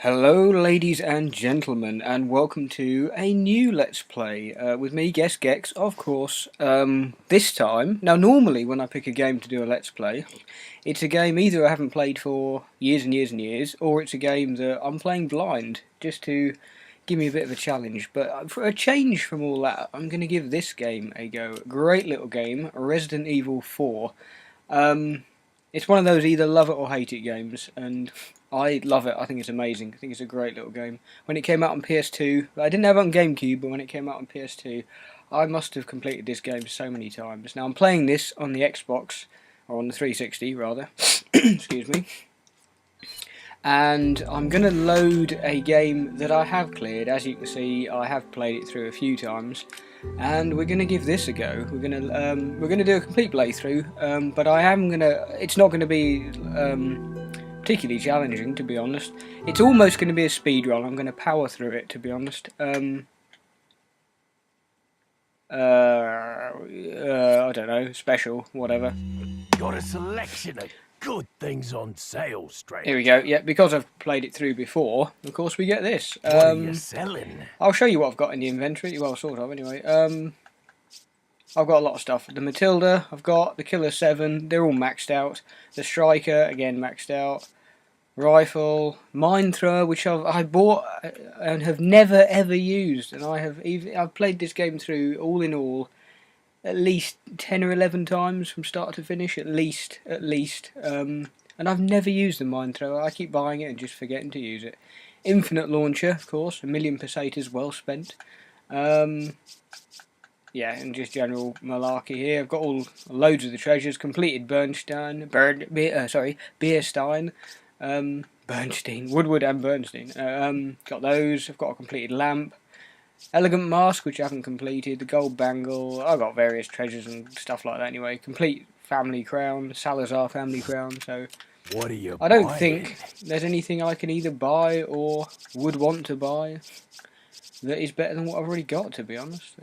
Hello ladies and gentlemen, and welcome to a new Let's Play with me, Guess Gex, of course. This time, now normally when I pick a game to do a Let's Play, it's a game either I haven't played for years and years and years, or it's a game that I'm playing blind, just to give me a bit of a challenge. But for a change from all that, I'm going to give this game a go. Great little game, Resident Evil 4. It's one of those either love it or hate it games, and I love it. I think it's amazing. I think it's a great little game. When it came out on PS2, I didn't have it on GameCube, but when it came out on PS2, I must have completed this game so many times. Now I'm playing this on the Xbox, or on the 360 rather, excuse me, and I'm going to load a game that I have cleared. As you can see, I have played it through a few times, and we're going to give this a go. We're going to do a complete playthrough, but I am going to. It's not going to be particularly challenging, to be honest. It's almost going to be a speed run. I'm going to power through it, to be honest. I don't know, special, whatever. Got a selection of good things on sale, stranger. Here we go. Yeah, because I've played it through before, of course we get this. What are you selling? I'll show you what I've got in the inventory. Well, sort of, anyway. I've got a lot of stuff. The Matilda, I've got the Killer 7, they're all maxed out. The Striker, again maxed out. Rifle, Mine Thrower, which I bought and have never ever used. And I've played this game through, all in all, at least 10 or 11 times from start to finish, at least. And I've never used the Mine Thrower. I keep buying it and just forgetting to use it. Infinite Launcher, of course, 1,000,000 pesetas well spent. Yeah, and just general malarkey here. I've got loads of the treasures. Completed Bernstein, Woodward and Bernstein. Got those. I've got a completed lamp. Elegant Mask, which I haven't completed. The gold bangle. I've got various treasures and stuff like that anyway. Complete family crown. Salazar family crown. So What are you I don't buying? think there's anything I can either buy or would want to buy that is better than what I've already got, to be honest.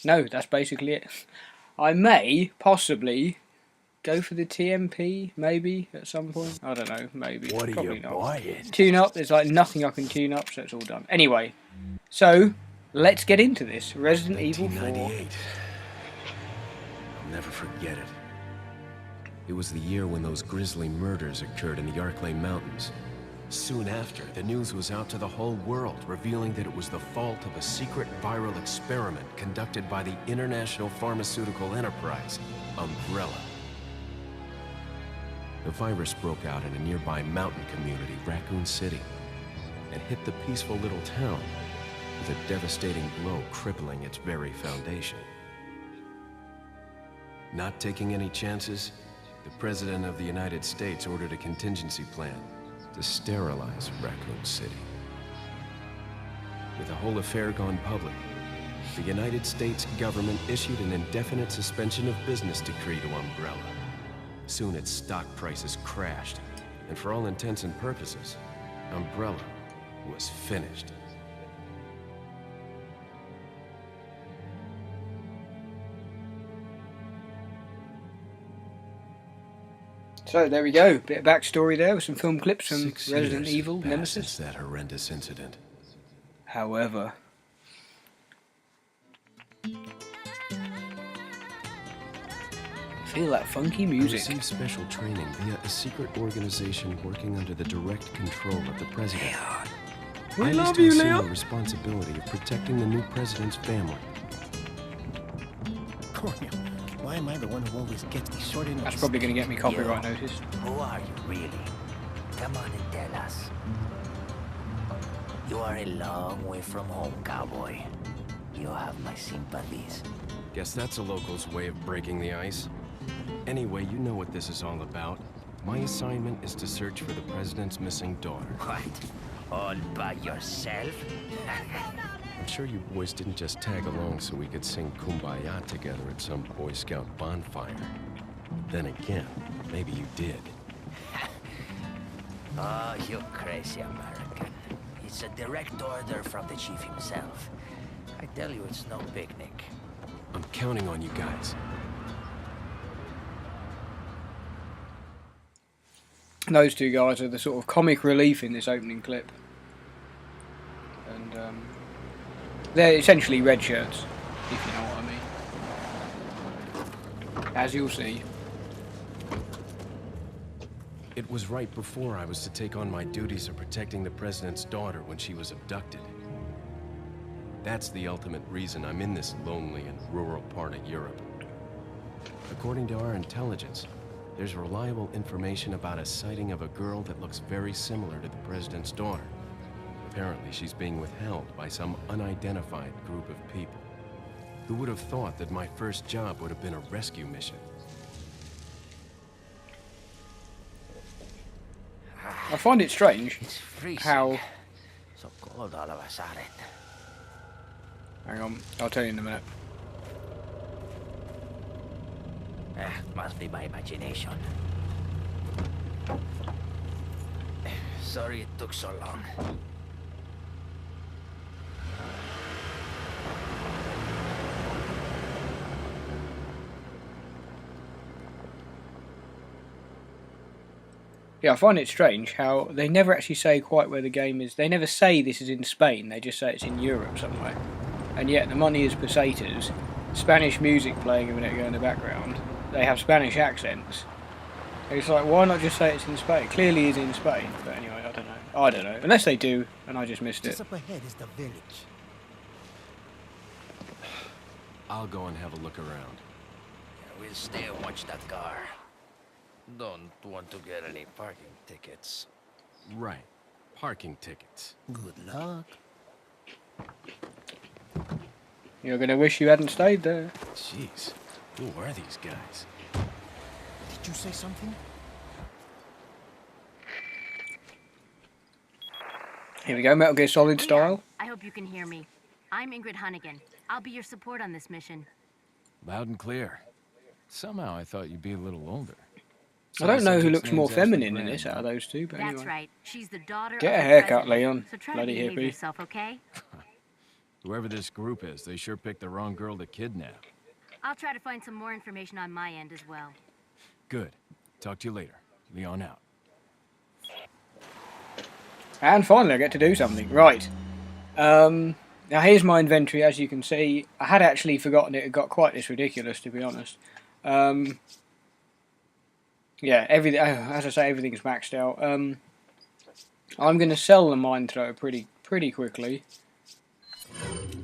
No, that's basically it. I may, possibly, go for the TMP, maybe, at some point. I don't know, maybe. What are Probably you not. buying? Tune up, there's like nothing I can tune up, so it's all done. Anyway, so, let's get into this. Resident Evil 4. 1998. I'll never forget it. It was the year when those grisly murders occurred in the Arklay Mountains. Soon after, the news was out to the whole world, revealing that it was the fault of a secret viral experiment conducted by the international pharmaceutical enterprise, Umbrella. The virus broke out in a nearby mountain community, Raccoon City, and hit the peaceful little town with a devastating blow crippling its very foundation. Not taking any chances, the President of the United States ordered a contingency plan to sterilize Raccoon City. With the whole affair gone public, the United States government issued an indefinite suspension of business decree to Umbrella. Soon its stock prices crashed, and for all intents and purposes, Umbrella was finished. So, there we go. Bit of backstory there with some film clips from 6 Resident years Evil passed Nemesis. since that horrendous incident. However, feel that funky I music. received special training via a secret organization working under the direct control of the president. We I was love to you, assume Leon. the responsibility of protecting the new president's family. Cornel, why am I the one who always gets the short end of That's the probably going to get me copyright Yo. notice. Who are you, really? Come on and tell us. You are a long way from home, cowboy. You have my sympathies. Guess that's a local's way of breaking the ice. Anyway, you know what this is all about. My assignment is to search for the president's missing daughter. What? All by yourself? I'm sure you boys didn't just tag along so we could sing Kumbaya together at some Boy Scout bonfire. Then again, maybe you did. Oh, you crazy American. It's a direct order from the chief himself. I tell you, it's no picnic. I'm counting on you guys. those two guys are the sort of comic relief in this opening clip. And they're essentially red shirts, if you know what I mean. As you'll see. It was right before I was to take on my duties of protecting the president's daughter when she was abducted. That's the ultimate reason I'm in this lonely and rural part of Europe. According to our intelligence, there's reliable information about a sighting of a girl that looks very similar to the president's daughter. Apparently, she's being withheld by some unidentified group of people. Who would have thought that my first job would have been a rescue mission? I find it strange It's freezing. how... So cold all of a sudden. Hang on, I'll tell you in a minute. Must be my imagination. Sorry it took so long. Yeah, I find it strange how they never actually say quite where the game is. They never say this is in Spain, they just say it's in Europe somewhere. And yet the money is pesetas, Spanish music playing a minute ago in the background. They have Spanish accents. It's like, why not just say it's in Spain? Clearly it's in Spain, but anyway, I don't know. I don't know. Unless they do, and I just missed it. Just up ahead is the village. I'll go and have a look around. We'll stay and watch that car. Don't want to get any parking tickets. Right. Parking tickets. Good luck. You're going to wish you hadn't stayed there. Jeez. Who are these guys? Did you say something? Here we go, Metal Gear Solid style. I hope you can hear me. I'm Ingrid Hunnigan. I'll be your support on this mission. Loud and clear. Somehow I thought you'd be a little older. I don't know who Subject's looks more name's Ashley feminine in Graham. this out of those two, but That's anyway. right. She's the daughter Get of a the haircut, president. Leon. So try Bloody to behave hippie. yourself, okay? Whoever this group is, they sure picked the wrong girl to kidnap. I'll try to find some more information on my end as well. Good. Talk to you later. Leon out. And finally I get to do something. Right. Now here's my inventory, as you can see. I had actually forgotten it had got quite this ridiculous, to be honest. Yeah, everything. As I say, everything's maxed out. I'm going to sell the mine thrower pretty quickly,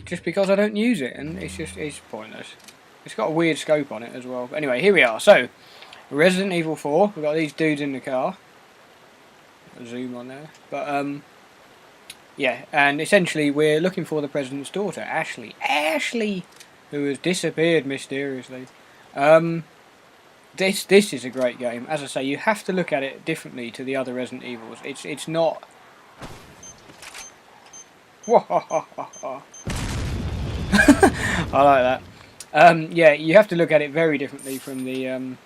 just because I don't use it, and it's pointless. It's got a weird scope on it as well. But anyway, here we are. So, Resident Evil 4. We've got these dudes in the car. Zoom on there, but yeah, and essentially we're looking for the president's daughter, Ashley, who has disappeared mysteriously. This is a great game. As I say, you have to look at it differently to the other Resident Evils. It's not. I like that. Yeah, you have to look at it very differently from the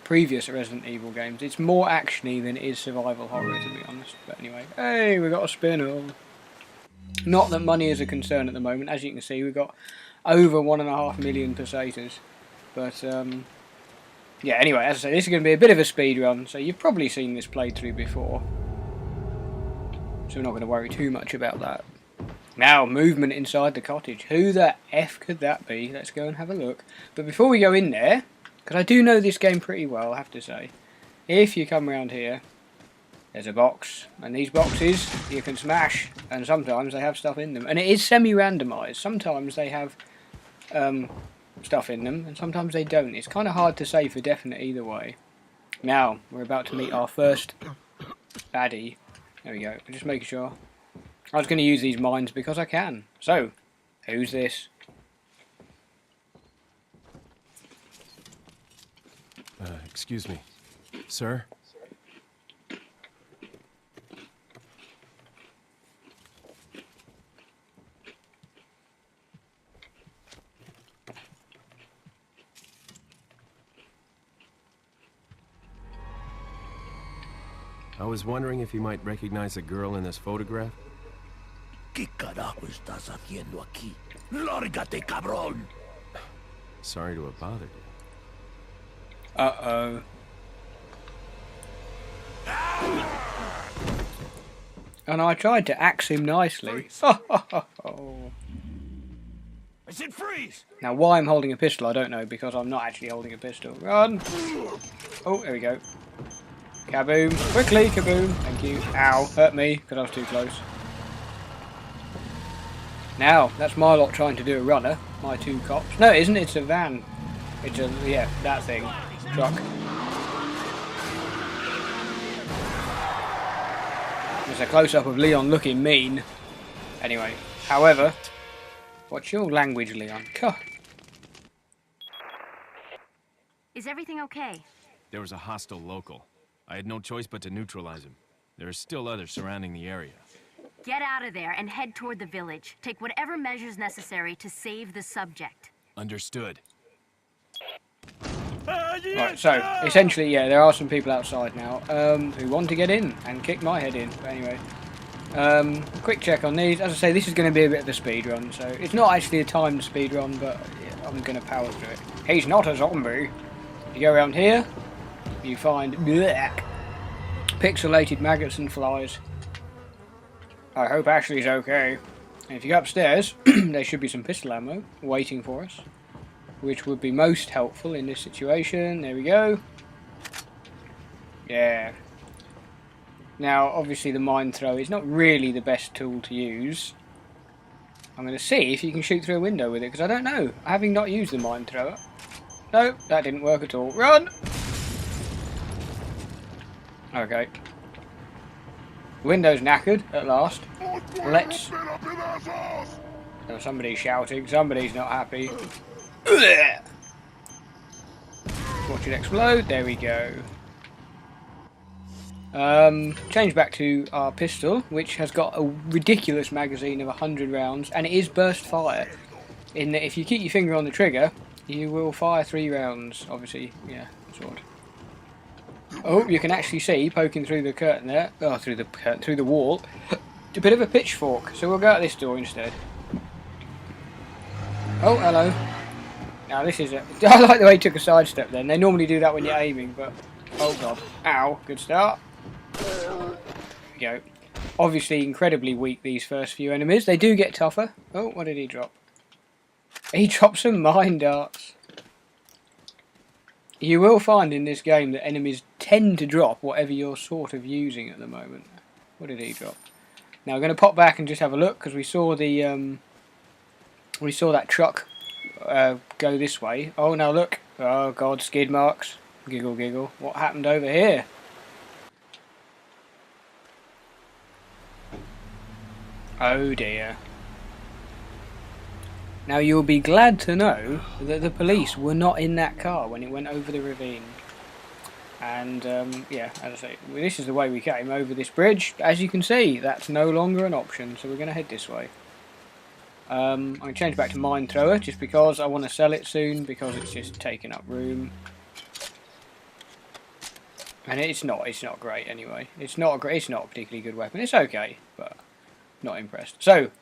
previous Resident Evil games. It's more actiony than it is survival horror, to be honest. But anyway, hey, we got a spin-off. Not that money is a concern at the moment. As you can see, we've got over 1.5 million pesetas. But yeah, anyway, as I say, this is going to be a bit of a speed run. So you've probably seen this playthrough before, so we're not going to worry too much about that. Now, movement inside the cottage. Who the F could that be? Let's go and have a look. But before we go in there, because I do know this game pretty well, I have to say, if you come around here, there's a box, and these boxes you can smash, and sometimes they have stuff in them. And it is semi-randomised. Sometimes they have stuff in them, and sometimes they don't. It's kind of hard to say for definite either way. Now, we're about to meet our first baddie. There we go. I'm just making sure. I was going to use these mines because I can. So, who's this? Excuse me. Sir? I was wondering if you might recognize the girl in this photograph. ¿Qué carajo estás haciendo aquí? ¡Lárgate, cabrón! Sorry to have bothered you. Uh-oh. And I tried to axe him nicely. I said freeze! Now why I'm holding a pistol I don't know, because I'm not actually holding a pistol. Run! Oh, there we go. Kaboom. Quickly, kaboom. Thank you. Ow. Hurt me, because I was too close. Now, that's my lot trying to do a runner. My two cops. No, it isn't. It's a van. It's a, yeah, that thing. Truck. There's a close-up of Leon looking mean. Anyway, however, what's your language, Leon? God. Is everything okay? There was a hostile local. I had no choice but to neutralize him. There are still others surrounding the area. Get out of there and head toward the village. Take whatever measures necessary to save the subject. Understood. Right, so, essentially, yeah, there are some people outside now who want to get in and kick my head in. But anyway, quick check on these. As I say, this is going to be a bit of a speed run, so it's not actually a timed speed run, but yeah, I'm going to power through it. He's not a zombie. You go around here, you find blech, pixelated maggots and flies. I hope Ashley's okay. And if you go upstairs, there should be some pistol ammo waiting for us, which would be most helpful in this situation. There we go. Yeah. Now, obviously the mine thrower is not really the best tool to use. I'm going to see if you can shoot through a window with it, because I don't know, having not used the mine thrower. No, that didn't work at all. Run! Okay. Window's knackered, at last. Let's... Oh, somebody's shouting, somebody's not happy. Watch it explode, there we go. Change back to our pistol, which has got a ridiculous magazine of 100 rounds, and it is burst fire. In that if you keep your finger on the trigger, you will fire 3 rounds, obviously, yeah, sword. Oh, you can actually see, poking through the curtain there, oh, through the curtain, through the wall, a bit of a pitchfork, so we'll go out this door instead. Oh, hello. Now this is a... I like the way he took a sidestep then, they normally do that when you're aiming, but... Oh god. Ow, good start. There we go. Obviously incredibly weak, these first few enemies, they do get tougher. Oh, what did he drop? He dropped some mine darts. You will find in this game that enemies tend to drop whatever you're sort of using at the moment. What did he drop? Now we're going to pop back and just have a look, because we saw the we saw that truck go this way. Oh, now look. Oh god, skid marks. Giggle giggle. What happened over here? Oh dear. Now you'll be glad to know that the police were not in that car when it went over the ravine. And yeah, as I say, this is the way we came over this bridge. As you can see, that's no longer an option, so we're going to head this way. I'm going to change back to mine thrower just because I want to sell it soon, because it's just taking up room. And it's not great anyway. It's not a particularly good weapon. It's okay, but not impressed. So,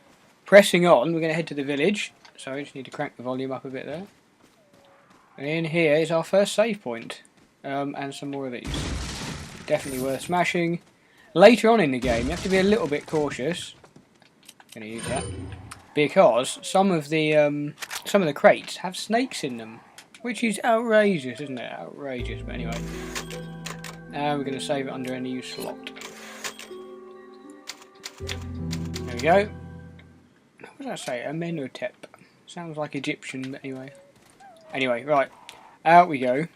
pressing on, we're going to head to the village. So I just need to crank the volume up a bit there. And in here is our first save point. And some more of these. Definitely worth smashing. Later on in the game, you have to be a little bit cautious. I'm going to use that. Because some of the crates have snakes in them. Which is outrageous, isn't it? Outrageous, but anyway. Now we're going to save it under a new slot. There we go. What did I say? Amenhotep. Sounds like Egyptian, but anyway. Anyway, right. Out we go.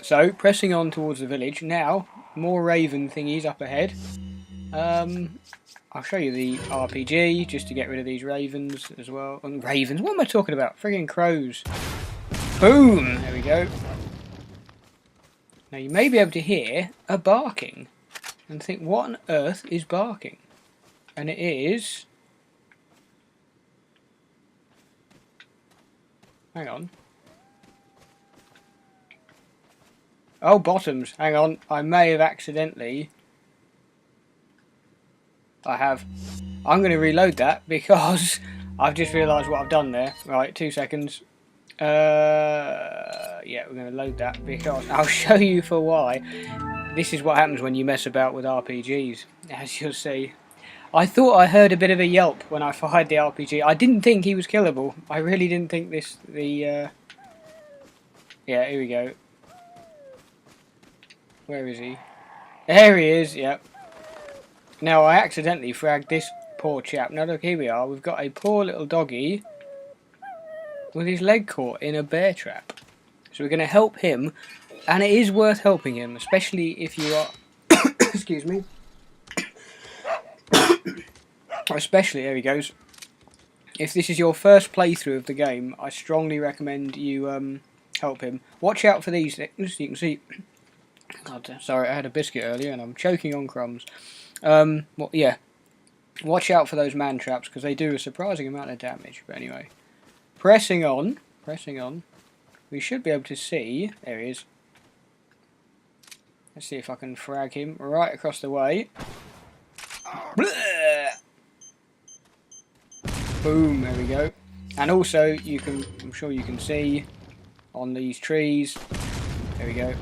So, pressing on towards the village. Now, more raven thingies up ahead. I'll show you the RPG, just to get rid of these ravens as well. And ravens? What am I talking about? Friggin' crows. Boom! There we go. Now, you may be able to hear a barking. And think, what on earth is barking? And it is... Hang on. Oh, bottoms. Hang on. I may have accidentally... I'm going to reload that because I've just realised what I've done there. Right, 2 seconds. Yeah, we're going to load that because I'll show you for why. This is what happens when you mess about with RPGs, as you'll see. I thought I heard a bit of a yelp when I fired the RPG. I didn't think he was killable. I really didn't think yeah, here we go. Where is he? There he is, yep. Now, I accidentally fragged this poor chap. Now, look, here we are. We've got a poor little doggy with his leg caught in a bear trap. So we're going to help him, and it is worth helping him, especially if you are... excuse me. Especially, there he goes. If this is your first playthrough of the game, I strongly recommend you help him. Watch out for these things. You can see... God, sorry, I had a biscuit earlier and I'm choking on crumbs. Well, yeah. Watch out for those man traps because they do a surprising amount of damage. But anyway, pressing on. We should be able to see. There he is. Let's see if I can frag him right across the way. Boom, there we go. And also, you can, I'm sure you can see on these trees, there we go,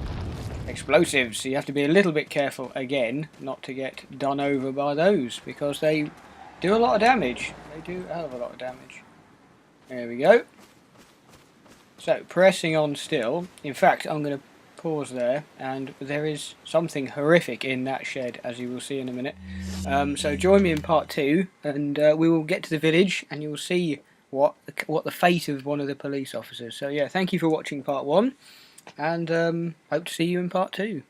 explosives. So you have to be a little bit careful again not to get done over by those because they do a lot of damage. They do a hell of a lot of damage. There we go. So, pressing on still. In fact, I'm going to pause there, and there is something horrific in that shed, as you will see in a minute. So join me in part 2, and we will get to the village, and you will see what the fate of one of the police officers. So yeah, thank you for watching part 1, and hope to see you in part 2.